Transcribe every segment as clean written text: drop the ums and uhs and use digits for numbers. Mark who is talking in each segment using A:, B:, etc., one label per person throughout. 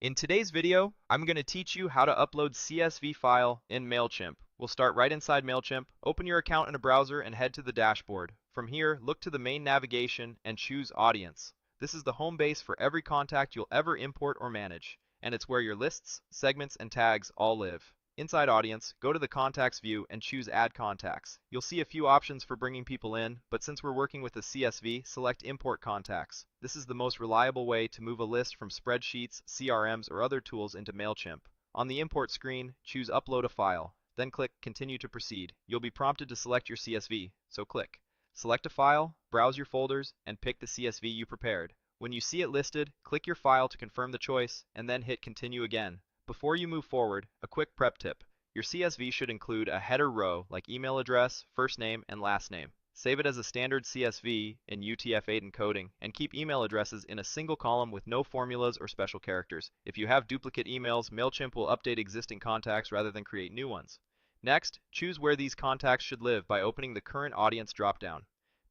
A: In today's video, I'm going to teach you how to upload CSV file in Mailchimp. We'll start right inside Mailchimp, open your account in a browser and head to the dashboard. From here, look to the main navigation and choose Audience. This is the home base for every contact you'll ever import or manage, and it's where your lists, segments, and tags all live. Inside Audience, go to the Contacts view and choose Add Contacts. You'll see a few options for bringing people in, but since we're working with a CSV, select Import Contacts. This is the most reliable way to move a list from spreadsheets, CRMs, or other tools into Mailchimp. On the import screen, choose Upload a File, then click Continue to proceed. You'll be prompted to select your CSV, so click. Select a file, browse your folders, and pick the CSV you prepared. When you see it listed, click your file to confirm the choice, and then hit Continue again. Before you move forward, a quick prep tip. Your CSV should include a header row like email address, first name, and last name. Save it as a standard CSV in UTF-8 encoding, and keep email addresses in a single column with no formulas or special characters. If you have duplicate emails, Mailchimp will update existing contacts rather than create new ones. Next, choose where these contacts should live by opening the Current Audience dropdown.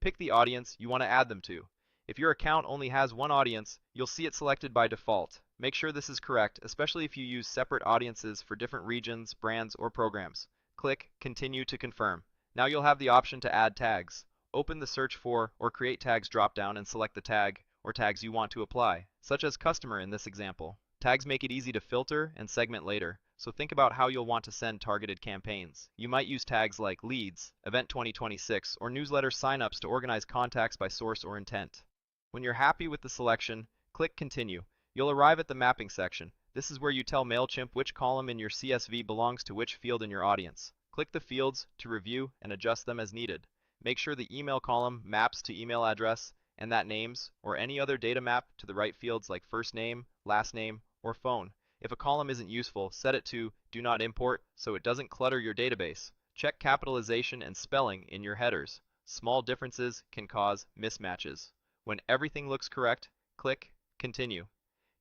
A: Pick the audience you want to add them to. If your account only has one audience, you'll see it selected by default. Make sure this is correct, especially if you use separate audiences for different regions, brands, or programs. Click Continue to confirm. Now you'll have the option to add tags. Open the Search for or Create Tags dropdown and select the tag or tags you want to apply, such as customer in this example. Tags make it easy to filter and segment later, so think about how you'll want to send targeted campaigns. You might use tags like Leads, Event 2026, or Newsletter signups to organize contacts by source or intent. When you're happy with the selection, click Continue. You'll arrive at the mapping section. This is where you tell Mailchimp which column in your CSV belongs to which field in your audience. Click the fields to review and adjust them as needed. Make sure the email column maps to email address and that names or any other data map to the right fields like first name, last name, or phone. If a column isn't useful, set it to Do Not Import so it doesn't clutter your database. Check capitalization and spelling in your headers. Small differences can cause mismatches. When everything looks correct, click Continue.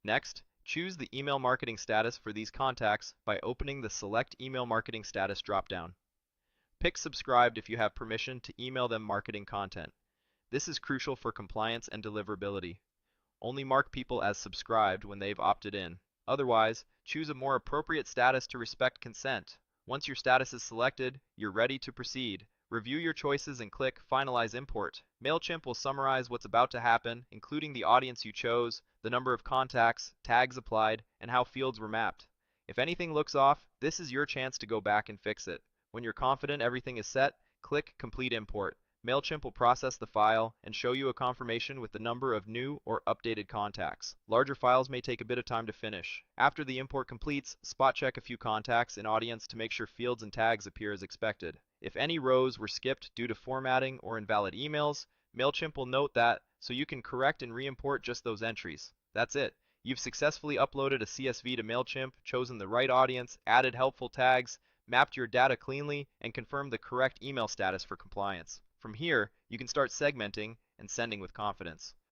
A: Next, choose the email marketing status for these contacts by opening the Select Email Marketing Status dropdown. Pick Subscribed if you have permission to email them marketing content. This is crucial for compliance and deliverability. Only mark people as subscribed when they've opted in. Otherwise, choose a more appropriate status to respect consent. Once your status is selected, you're ready to proceed. Review your choices and click Finalize Import. Mailchimp will summarize what's about to happen, including the audience you chose, the number of contacts, tags applied, and how fields were mapped. If anything looks off, this is your chance to go back and fix it. When you're confident everything is set, click Complete Import. Mailchimp will process the file and show you a confirmation with the number of new or updated contacts. Larger files may take a bit of time to finish. After the import completes, spot check a few contacts in audience to make sure fields and tags appear as expected. If any rows were skipped due to formatting or invalid emails, Mailchimp will note that so you can correct and re-import just those entries. That's it. You've successfully uploaded a CSV to Mailchimp, chosen the right audience, added helpful tags, mapped your data cleanly, and confirmed the correct email status for compliance. From here, you can start segmenting and sending with confidence.